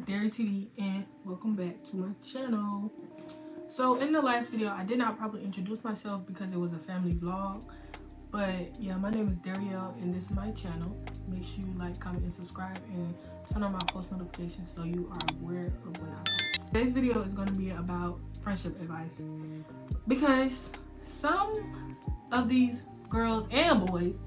derrielle and welcome back to my channel. So in the last video, I did not properly introduce myself because it was a family vlog. But yeah, my name is Derrielle and this is my channel. Make sure you like, comment, and subscribe and turn on my post notifications so you are aware of when I post. Today's video is going to be about friendship advice because some of these girls and boys,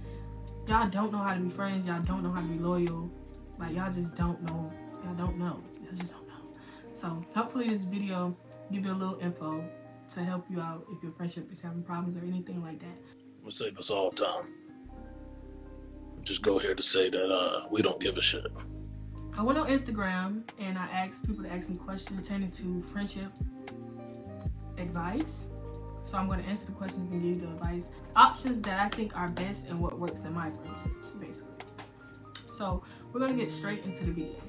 y'all don't know how to be friends, y'all don't know how to be loyal. Like, y'all just don't know. Y'all don't know. Y'all just don't know. So hopefully this video give you a little info to help you out if your friendship is having problems or anything like that. We say this all the time. Just go here to say that we don't give a shit. I went on Instagram and I asked people to ask me questions pertaining to friendship advice. So I'm going to answer the questions and give you the advice. Options that I think are best and what works in my friendships, basically. So we're going to get straight into the video.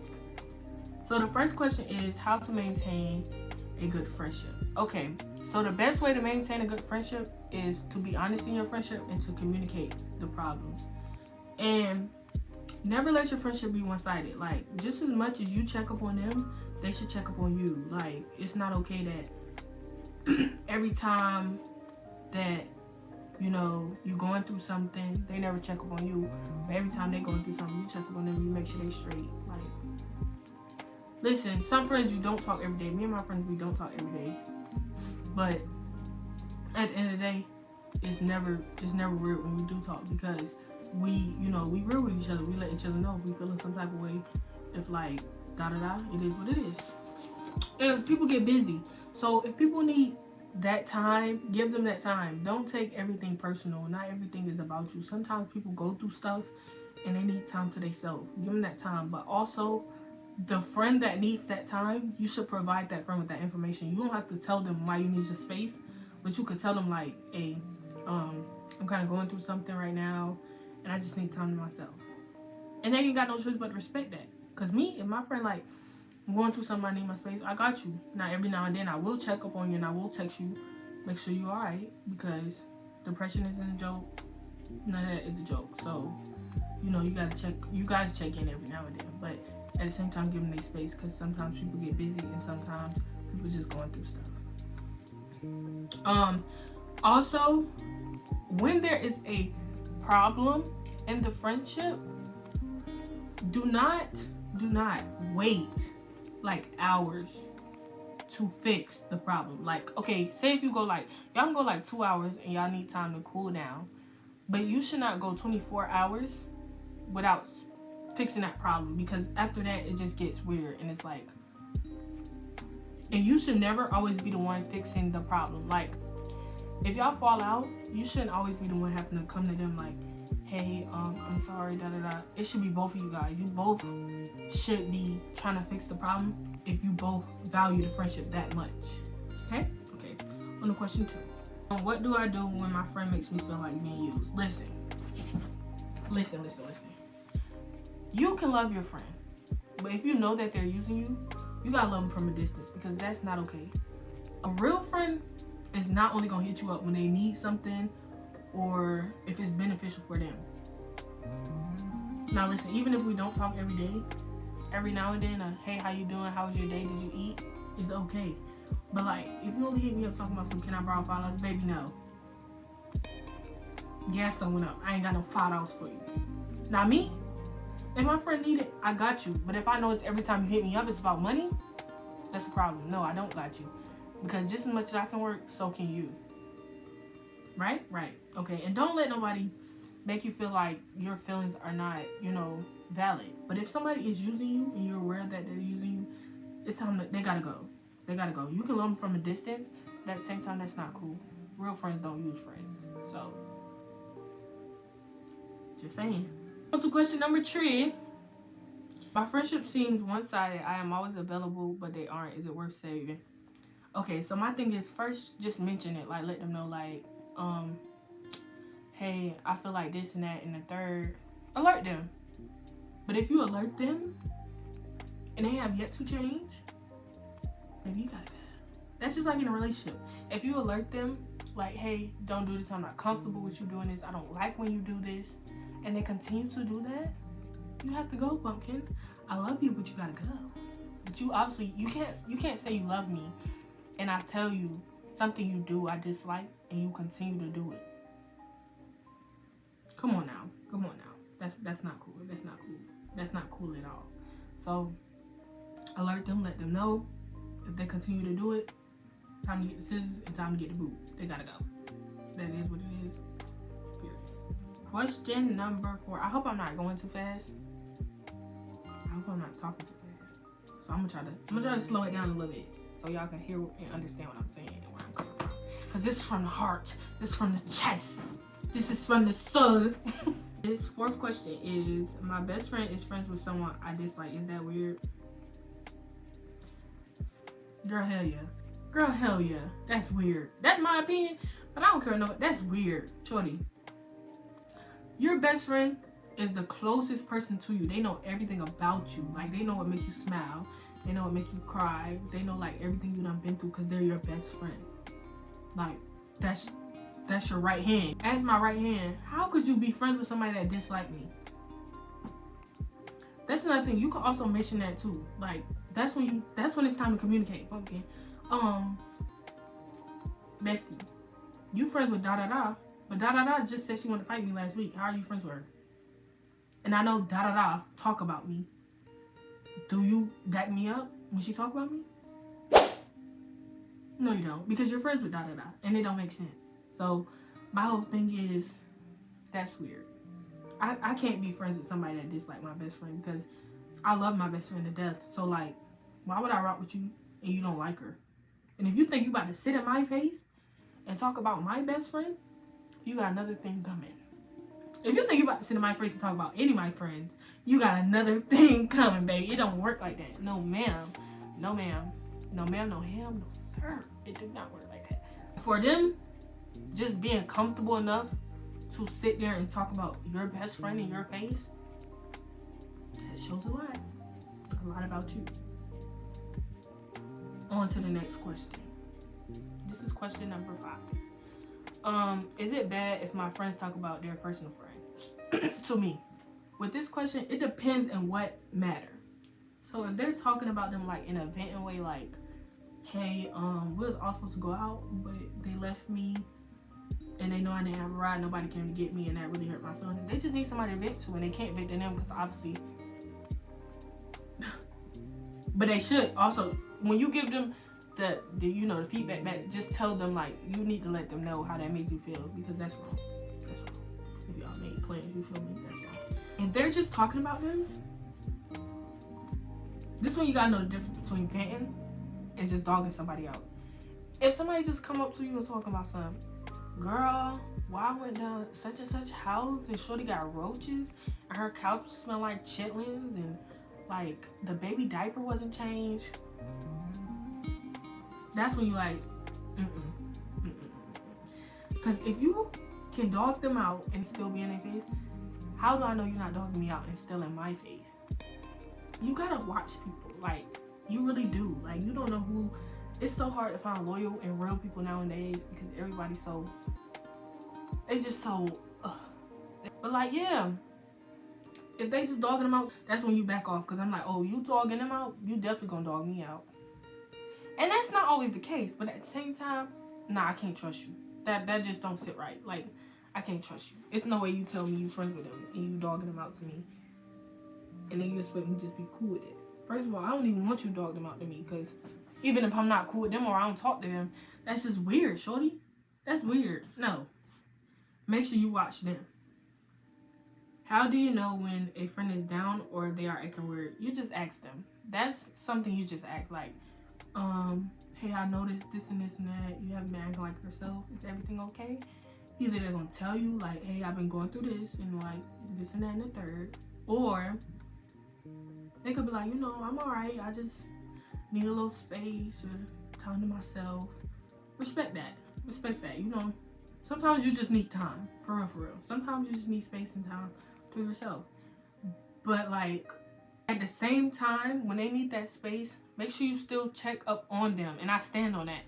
So the first question is how to maintain a good friendship. Okay, so the best way to maintain a good friendship is to be honest in your friendship and to communicate the problems. And never let your friendship be one-sided. Like, just as much as you check up on them, they should check up on you. Like, it's not okay that every time that, you know, you're going through something, they never check up on you. But every time they're going through something, you check up on them, you make sure they straight. Like, listen, some friends you don't talk every day. Me and my friends, we don't talk every day. But at the end of the day, it's never weird when we do talk because we real with each other. We let each other know if we feeling some type of way. If like da-da-da, it is what it is. And people get busy. So if people need that time, give them that time. Don't take everything personal. Not everything is about you. Sometimes people go through stuff and they need time to themselves. Give them that time. But also, the friend that needs that time, you should provide that friend with that information. You don't have to tell them why you need your space, but you could tell them like, hey, I'm kind of going through something right now and I just need time to myself. And they ain't got no choice but to respect that. Because me and my friend, like, I'm going through something, I need my space, I got you. Now, every now and then, I will check up on you and I will text you, make sure you're alright, because depression isn't a joke. None of that is a joke. So, you know, you gotta check in every now and then. But at the same time, give them their space, because sometimes people get busy and sometimes people just going through stuff. Also, when there is a problem in the friendship, do not wait like hours to fix the problem. Like, okay, say if you go like, y'all can go like 2 hours and y'all need time to cool down, but you should not go 24 hours without fixing that problem, because after that it just gets weird and it's like, and you should never always be the one fixing the problem. Like, if y'all fall out, you shouldn't always be the one having to come to them like, hey, I'm sorry, da-da-da. It should be both of you guys. You both should be trying to fix the problem if you both value the friendship that much. Okay? Okay. On to question 2. What do I do when my friend makes me feel like being used? Listen. You can love your friend, but if you know that they're using you, you gotta love them from a distance, because that's not okay. A real friend is not only gonna hit you up when they need something or if it's beneficial for them. Now listen, even if we don't talk every day, every now and then, hey, how you doing? How was your day? Did you eat? It's okay. But like, if you only hit me up talking about some, can I borrow $5? Baby, no. Gas done went up. I ain't got no $5 for you. Now me, if my friend need it, I got you. But if I know it's every time you hit me up, it's about money, that's a problem. No, I don't got you. Because just as much as I can work, so can you. Right? Right. Okay. And don't let nobody make you feel like your feelings are not, valid. But if somebody is using you and you're aware that they're using you, it's time they gotta go. They gotta go. You can love them from a distance, but at the same time, that's not cool. Real friends don't use friends. So, just saying. On to question number 3. My friendship seems one-sided. I am always available, but they aren't. Is it worth saving? Okay, so my thing is, first, just mention it. Like, let them know, like, hey, I feel like this and that, and the third. Alert them. But if you alert them and they have yet to change, maybe you gotta go. That's just like in a relationship. If you alert them, like, hey, don't do this, I'm not comfortable with you doing this, I don't like when you do this, and they continue to do that, you have to go, pumpkin. I love you, but you gotta go. But you obviously, you can't say you love me and I tell you something you do I dislike and you continue to do it. Come on now. That's not cool. That's not cool at all. So alert them, let them know. If they continue to do it, time to get the scissors and time to get the boot. They gotta go. That is what it is. Period. Question number 4. I hope I'm not going too fast. I hope I'm not talking too fast. So I'm gonna try to slow it down a little bit so y'all can hear and understand what I'm saying and where I'm coming from. Cause this is from the heart. This is from the chest. This is from the soul. This 4th question is, my best friend is friends with someone I dislike. Is that weird? Girl, hell yeah. Girl, hell yeah. That's weird. That's my opinion, but I don't care. No, that's weird. Shorty, your best friend is the closest person to you. They know everything about you. Like, they know what makes you smile. They know what makes you cry. They know, like, everything you done been through because they're your best friend. Like, that's your right hand. As my right hand, how could you be friends with somebody that dislike me? That's another thing. You could also mention that too. Like, that's when it's time to communicate. Okay. Bestie, you friends with da-da-da, but da-da-da just said she wanted to fight me last week. How are you friends with her? And I know da-da-da talk about me. Do you back me up when she talk about me? No, you don't. Because you're friends with da-da-da, and it don't make sense. So my whole thing is, that's weird. I can't be friends with somebody that dislike my best friend because I love my best friend to death. So, like, why would I rock with you and you don't like her? And if you think you about to sit in my face and talk about my best friend, you got another thing coming. If you think you about to sit in my face and talk about any of my friends, you got another thing coming, baby. It don't work like that. No, ma'am. No, ma'am. No, ma'am. No, him. No, sir. It did not work like that. For them, just being comfortable enough to sit there and talk about your best friend in your face, that shows a lot about you. On to the next question. This is question number 5. Is it bad if my friends talk about their personal friends? To me, with this question, it depends on what matter. So if they're talking about them like in a venting way, like, hey, we was all supposed to go out, but they left me and they know I didn't have a ride, nobody came to get me, and that really hurt my feelings. They just need somebody to vent to, and they can't vent to them because obviously but they should also, when you give them the feedback back, just tell them, like, you need to let them know how that made you feel, because that's wrong. That's wrong. If y'all made plans, you feel me? That's wrong. If they're just talking about them, this one you gotta know the difference between venting and just dogging somebody out. If somebody just come up to you and talking about something, girl, why I went down such and such house and shorty got roaches and her couch smelled like chitlins and like the baby diaper wasn't changed, that's when you like, because if you can dog them out and still be in their face, how do I know you're not dogging me out and still in my face? You gotta watch people, like, you really do. Like, you don't know who. It's so hard to find loyal and real people nowadays because everybody's so, they just so but like, yeah, if they just dogging them out, that's when you back off, because I'm like, oh, you dogging them out, you definitely gonna dog me out. And that's not always the case, but at the same time, nah, I can't trust you. That just don't sit right. Like, I can't trust you. It's no way you tell me you friends with them and you dogging them out to me, and then you expect me to just be cool with it. First of all, I don't even want you to dog them out to me, because even if I'm not cool with them or I don't talk to them, that's just weird, shorty. That's weird. No. Make sure you watch them. How do you know when a friend is down or they are acting weird? You just ask them. That's something you just ask, like, hey, I noticed this and this and that. You haven't been acting like yourself. Is everything okay? Either they're gonna tell you, like, hey, I've been going through this and like this and that and the third, or they could be like, you know, I'm alright. I just need a little space or time to myself. Respect that. Respect that. You know, sometimes you just need time. For real, for real. Sometimes you just need space and time to yourself. But like, at the same time, when they need that space, make sure you still check up on them. And I stand on that.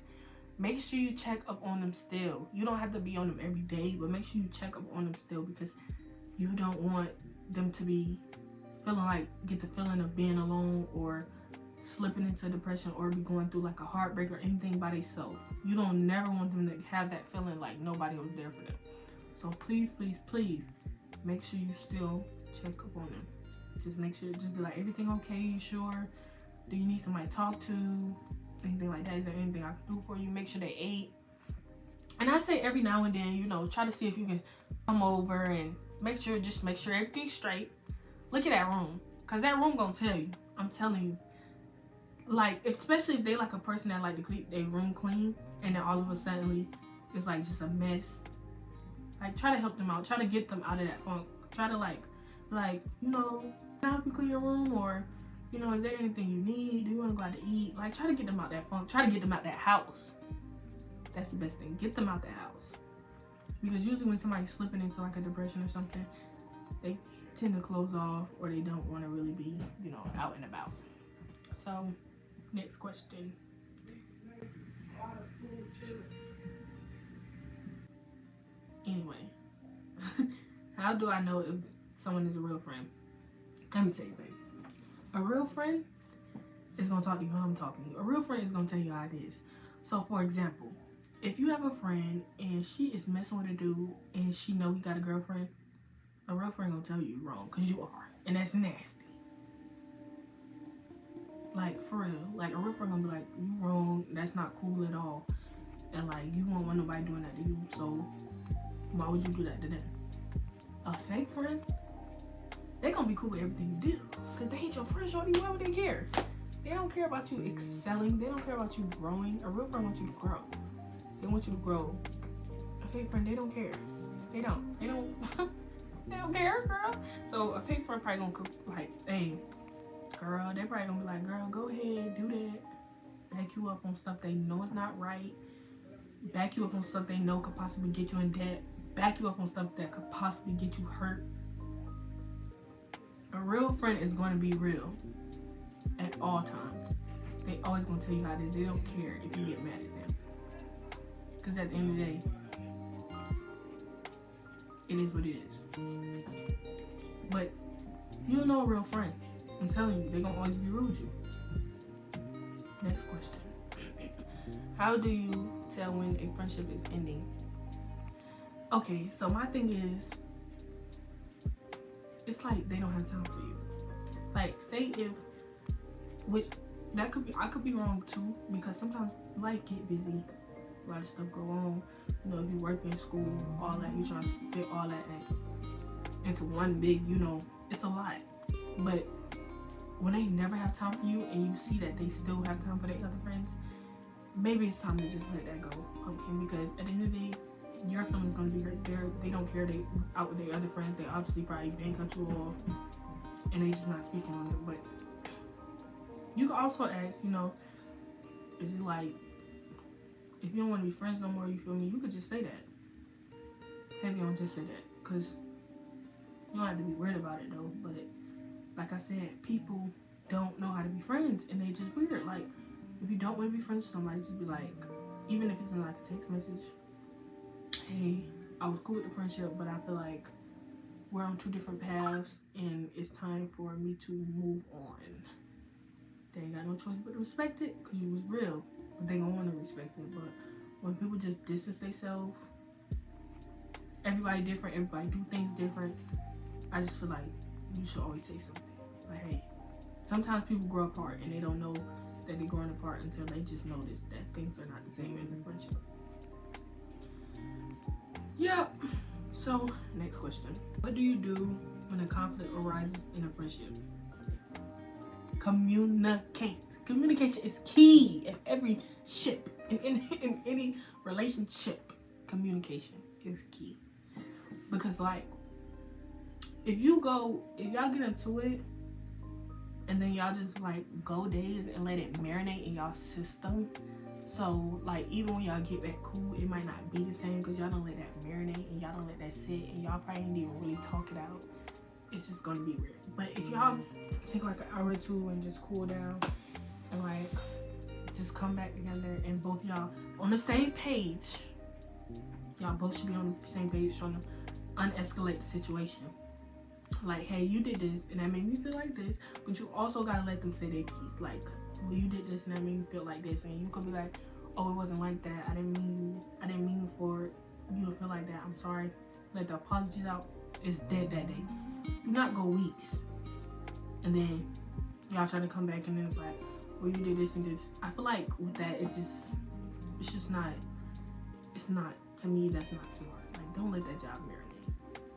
Make sure you check up on them still. You don't have to be on them every day, but make sure you check up on them still, because you don't want them to be feeling like, get the feeling of being alone or slipping into depression or be going through like a heartbreak or anything by themselves. You don't never want them to have that feeling like nobody was there for them. So please, please, please make sure you still check up on them. Just make sure, just be like, everything okay? You sure? Do you need somebody to talk to? Anything like that? Is there anything I can do for you? Make sure they ate. And I say every now and then, you know, try to see if you can come over and make sure everything's straight. Look at that room, cause that room gonna tell you. I'm telling you. Like, especially if they like a person that like to keep their room clean, and then all of a sudden it's like just a mess. Like, try to help them out. Try to get them out of that funk. Try to like, you know, can I help you clean your room? Or, you know, is there anything you need? Do you want to go out to eat? Like, try to get them out that funk. Try to get them out that house. That's the best thing. Get them out the house. Because usually when somebody's slipping into like a depression or something, they tend to close off, or they don't want to really be, you know, out and about. So, next question. Anyway, how do I know if someone is a real friend? Let me tell you, baby. A real friend is going to talk to you how I'm talking to you. A real friend is going to tell you how it is. So, for example, if you have a friend and she is messing with a dude and she know he got a girlfriend, a real friend going to tell you you're wrong, because you are. And that's nasty. Like, for real. Like, a real friend going to be like, you wrong. That's not cool at all. And, like, you won't want nobody doing that to you. So, why would you do that to them? A fake friend, they're going to be cool with everything you do. Because they ain't your friend, shorty. Why would they care? They don't care about you excelling. They don't care about you growing. A real friend wants you to grow. They want you to grow. A fake friend, they don't care. They don't. They don't care, girl. So a fake friend probably gonna like, hey, girl, they probably gonna be like, girl, go ahead, do that. Back you up on stuff they know is not right. Back you up on stuff they know could possibly get you in debt. Back you up on stuff that could possibly get you hurt. A real friend is going to be real at all times. They always going to tell you how it is. They don't care if you get mad at them. Because at the end of the day, it is what it is. But you don't know a real friend. I'm telling you, they're going to always be rude to you. Next question. How do you tell when a friendship is ending? Okay, so my thing is, it's like they don't have time for you. Like, say if, which that could be, I could be wrong too, because sometimes life get busy, a lot of stuff go on. You know, if you work in school, all that, you trying to fit all that into one big, you know, it's a lot. But when they never have time for you, and you see that they still have time for their other friends, maybe it's time to just let that go, okay? Because at the end of the day, your feelings gonna be hurt. They don't care. They out with their other friends. They obviously probably been cut you off, and they just not speaking on it. But you can also ask, you know, is it like, if you don't want to be friends no more, you feel me? You could just say that. Heavy on just say that, cause you don't have to be weird about it though. But like I said, people don't know how to be friends, and they just weird. Like, if you don't want to be friends with somebody, just be like, even if it's in like a text message, hey, I was cool with the friendship, but I feel like we're on two different paths and it's time for me to move on. They ain't got no choice but to respect it, because you was real, but they gonna want to respect it. But when people just distance themselves, everybody different, everybody do things different, I just feel like you should always say something. Like, hey, sometimes people grow apart and they don't know that they're growing apart until they just notice that things are not the same in the friendship. Yeah. So, next question. What do you do when a conflict arises in a friendship? Communicate. Communication is key in every ship. In any relationship, communication is key. Because, like, if y'all get into it and then y'all just like go days and let it marinate in y'all system, so like even when y'all get back cool, it might not be the same because y'all don't let that marinate and y'all don't let that sit, and y'all probably didn't even really talk it out. It's just gonna be weird. But if y'all take like an hour or two and just cool down and like just come back together and both y'all on the same page, y'all both should be on the same page, trying to unescalate the situation. Like, hey, you did this and that made me feel like this, but you also gotta let them say their piece. Like, well, you did this and that made me feel like this, and you could be like, oh, it wasn't like that. I didn't mean for you to feel like that. I'm sorry. Let the apologies out. It's dead that day. Do not go weeks, and then y'all try to come back, and then it's like, well, you did this and this. I feel like with that, it's just not. It's not, to me, that's not smart. Like, don't let that job marinate.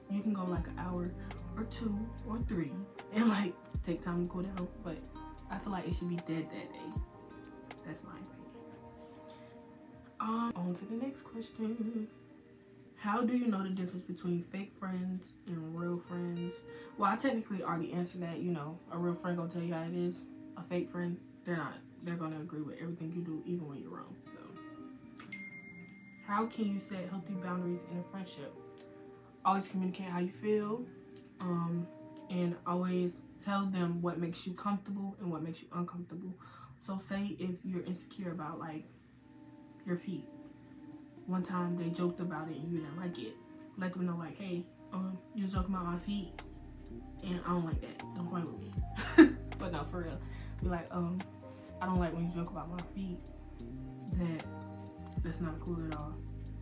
You can go like an hour or 2 or 3 and like take time to go down, but I feel like it should be dead that day. That's my opinion. On to the next question. How do you know the difference between fake friends and real friends? Well, I technically already answered that. You know, a real friend gonna tell you how it is. A fake friend, they're not. They're gonna agree with everything you do, even when you're wrong. So, how can you set healthy boundaries in a friendship? Always communicate how you feel, and always tell them what makes you comfortable and what makes you uncomfortable. So, say if you're insecure about like your feet. One time they joked about it and you didn't like it. Let them know like, hey, you're joking about my feet and I don't like that. Don't play with me. But no, for real. Be like, I don't like when you joke about my feet. That's not cool at all.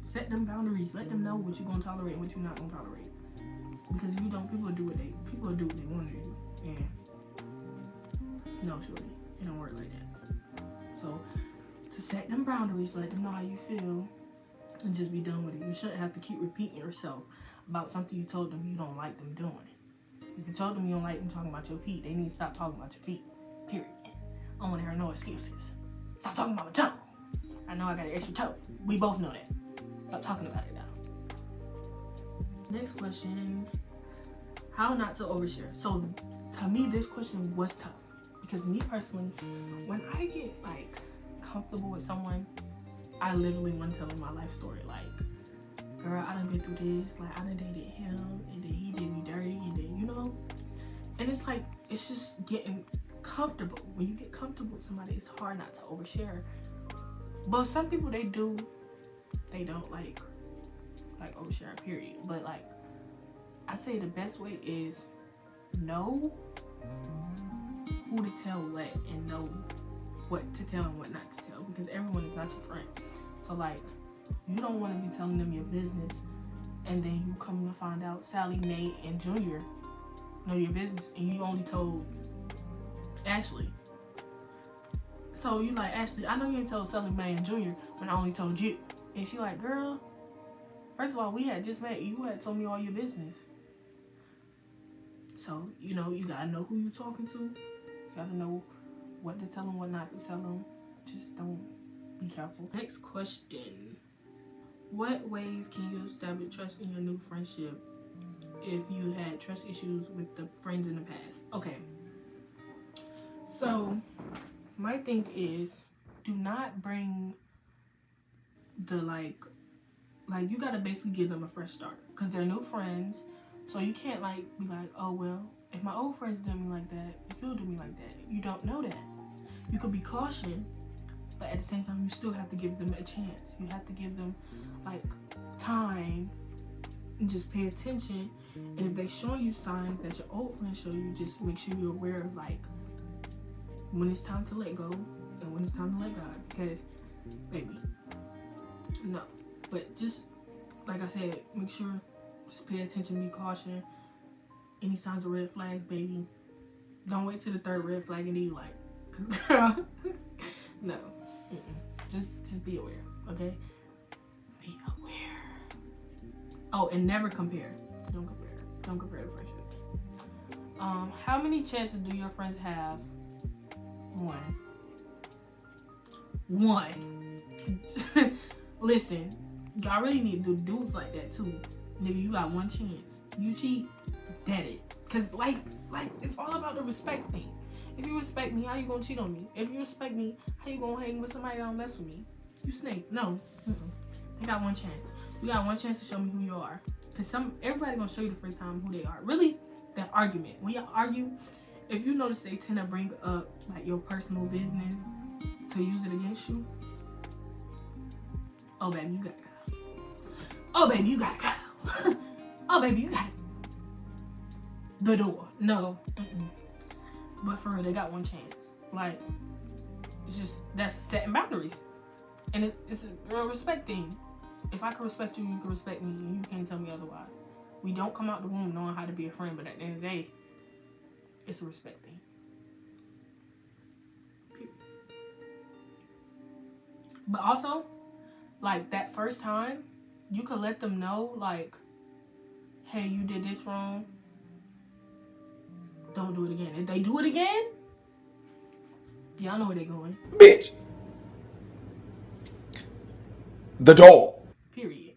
Set them boundaries. Let them know what you're gonna tolerate and what you're not gonna tolerate. Because if you don't, people will do what they want to do. And no, shorty, it don't work like that. So to set them boundaries, let them know how you feel. And just be done with it. You shouldn't have to keep repeating yourself about something you told them you don't like them doing. If you told them you don't like them talking about your feet, they need to stop talking about your feet. Period. I don't want to hear no excuses. Stop talking about my toe. I know I got an extra toe. We both know that. Stop talking about it now. Next question. How not to overshare? So to me, this question was tough. Because me personally, when I get like comfortable with someone, I literally want to tell them my life story. Like, girl, I done been through this. Like, I done dated him, and then he did me dirty, and then, you know. And it's like, it's just getting comfortable. When you get comfortable with somebody, it's hard not to overshare. But some people, they don't like overshare, period. But like, I say the best way is know who to tell what and know what to tell and what not to tell, because everyone is not your friend. So like, you don't want to be telling them your business and then you come to find out Sally, Mae, and Junior know your business and you only told Ashley. So you like, Ashley, I know you ain't told Sally, Mae, and Junior when I only told you. And she like, girl, first of all, we had just met. You had told me all your business. So, you know, you gotta know who you're talking to. You gotta know what to tell them, what not to tell them. Just don't be careful. Next question. What ways can you establish trust in your new friendship if you had trust issues with the friends in the past? Okay. So, my thing is, do not bring the like you gotta basically give them a fresh start. Because they're new friends. So you can't like be like, oh well, if my old friends did me like that, if you'll do me like that. You don't know that. You could be cautious, but at the same time, you still have to give them a chance. You have to give them like time and just pay attention. And if they show you signs that your old friends show you, just make sure you're aware of like when it's time to let go and when it's time to let God. Because, baby, no. But just like I said, make sure, just pay attention, be cautious. Any signs of red flags, baby, don't wait till the 3rd red flag and then you like, cause girl, no. Just be aware, okay? Be aware. Oh, and never compare. Don't compare the friendships. How many chances do your friends have? One. Listen, y'all really need to do dudes like that too. Nigga, you got one chance. You cheat, that it. Cause like it's all about the respect thing. If you respect me, how you gonna cheat on me? If you respect me, how you gonna hang with somebody that don't mess with me? You snake. No. I got one chance. You got one chance to show me who you are. Cause everybody gonna show you the first time who they are. Really, that argument. When y'all argue, if you notice they tend to bring up like your personal business to use it against you. Oh baby, you gotta go. Oh baby, you gotta go. Oh baby, you gotta the door. No. But for real, they got one chance. Like, It's just, that's setting boundaries. And it's a respect thing. If I can respect you, you can respect me, and you can't tell me otherwise. We don't come out the womb knowing how to be a friend, but at the end of the day, it's a respect thing. Period. But also, like, that first time, you could let them know, like, hey, you did this wrong. Don't do it again. If they do it again, y'all know where they're going. Bitch. The door. Period.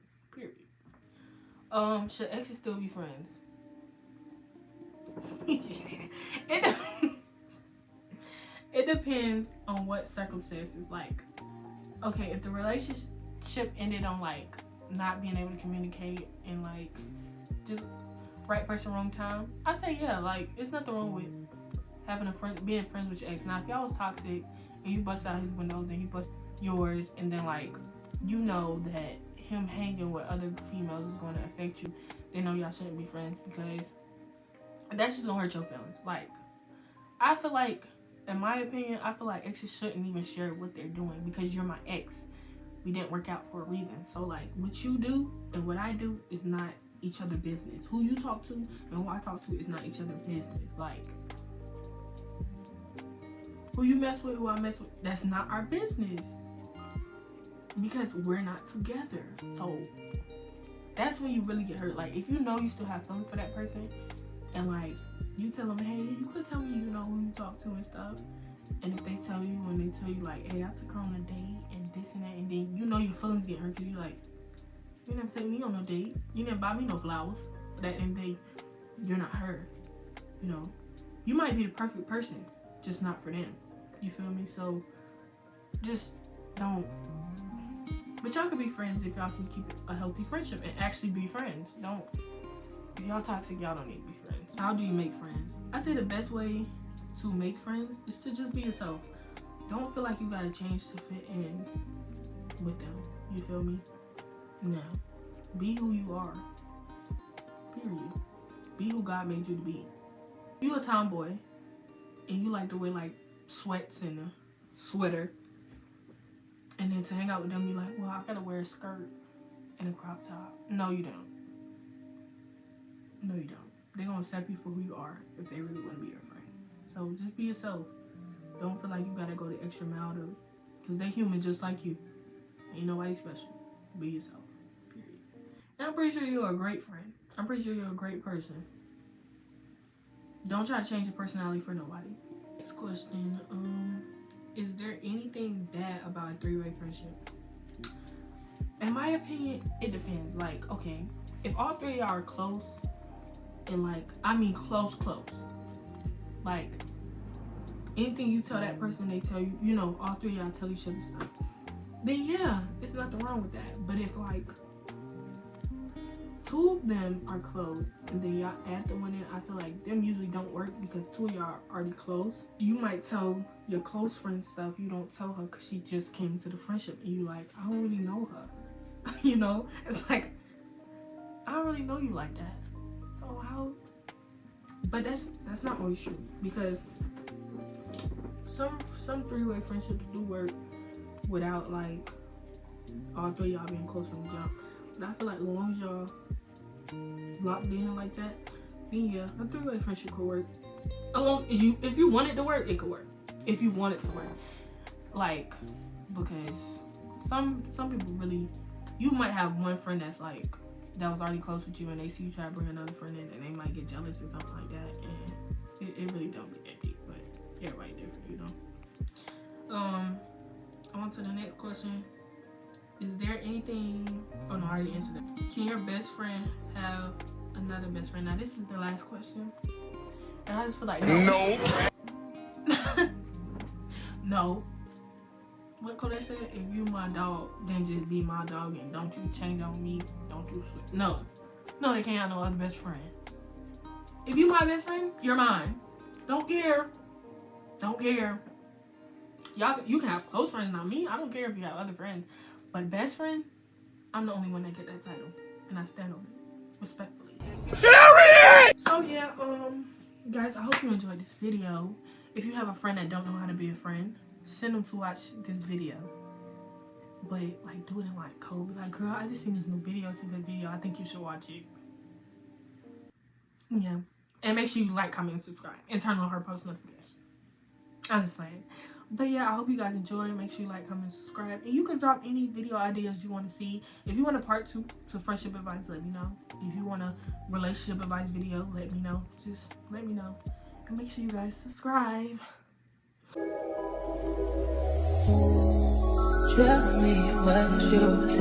Should exes still be friends? It depends on what circumstances. Like, okay, if the relationship ended on, like, not being able to communicate and, like, just right person, wrong time, I say yeah. Like, it's nothing wrong with having a friend, being friends with your ex. Now, if y'all was toxic and you bust out his windows and he bust yours, and then, like, you know that him hanging with other females is going to affect you, then no, y'all shouldn't be friends, because that's just gonna hurt your feelings. Like, I feel like, in my opinion, I feel like exes shouldn't even share what they're doing, because you're my ex. We didn't work out for a reason. So, like, what you do and what I do is not each other's business. Who you talk to and who I talk to is not each other's business. Like, who you mess with, who I mess with, that's not our business, because we're not together. So that's when you really get hurt. Like, if you know you still have feelings for that person, and, like, you tell them, hey, you could tell me, you know, who you talk to and stuff, and if they tell you, and they tell you, like, hey, I took her on a date and this and that, and then you know your feelings get hurt, because you're like, you never take me on no date, you never buy me no flowers, but at the end of the day, you're not her. You know, you might be the perfect person, just not for them. You feel me? So just don't. But y'all can be friends if y'all can keep a healthy friendship and actually be friends. Don't. If y'all toxic, y'all don't need to be friends. How do you make friends? I say the best way to make friends is to just be yourself. Don't feel like you gotta change to fit in with them. You feel me? No. Be who you are. Period. Be who God made you to be. If you a tomboy and you like to wear, like, sweats and a sweater, and then to hang out with them, you're like, well, I gotta wear a skirt and a crop top. No, you don't. No, you don't. They're gonna accept you for who you are if they really want to be your friend. So just be yourself. Don't feel like you gotta go the extra mile to, because they're human just like you. Ain't nobody special. Be yourself. Period. And I'm pretty sure you're a great friend. I'm pretty sure you're a great person. Don't try to change your personality for nobody. Next question. Is there anything bad about a three-way friendship? In my opinion, it depends. Like, okay, if all three of y'all are close, and, like, I mean close, like, anything you tell that person, they tell you, you know, all three of y'all tell each other stuff, then yeah, it's nothing wrong with that. But if, like, two of them are close, and then y'all add the one in, I feel like them usually don't work, because two of y'all are already close. You might tell your close friend stuff you don't tell her because she just came to the friendship, and you like, I don't really know her. You know? It's like, I don't really know you like that. So how? But that's not always true, because some three-way friendships do work without, like, all three of y'all being close from the jump. But I feel like as long as y'all locked in like that, then yeah, a three-way friendship could work. If you want it to work, it could work. If you want it to work, like, because some people really, you might have one friend that's like, that was already close with you, and they see you try to bring another friend in, and they might get jealous or something like that, and it really don't get that deep. But everybody different, you know. On to the next question. Is there anything, oh no, I already answered that. Can your best friend have another best friend? Now this is the last question, and I just feel like no. No. What Kodak said? If you my dog, then just be my dog, and don't you change on me. Don't you switch. No, they can't have no other best friend. If you my best friend, you're mine. Don't care. Y'all, you can have close friends, not me. I don't care if you have other friends. But best friend, I'm the only one that get that title, and I stand on it respectfully. Period. So yeah, guys, I hope you enjoyed this video. If you have a friend that don't know how to be a friend, send them to watch this video. But like, do it in like code. Be like, girl, I just seen this new video. It's a good video. I think you should watch it. Yeah. And make sure you like, comment, and subscribe. And turn on her post notifications. I'm just saying. But yeah, I hope you guys enjoy. Make sure you like, comment, and subscribe. And you can drop any video ideas you want to see. If you want a part 2 to friendship advice, let me know. If you want a relationship advice video, let me know. Just let me know. And make sure you guys subscribe. Tell me what you see.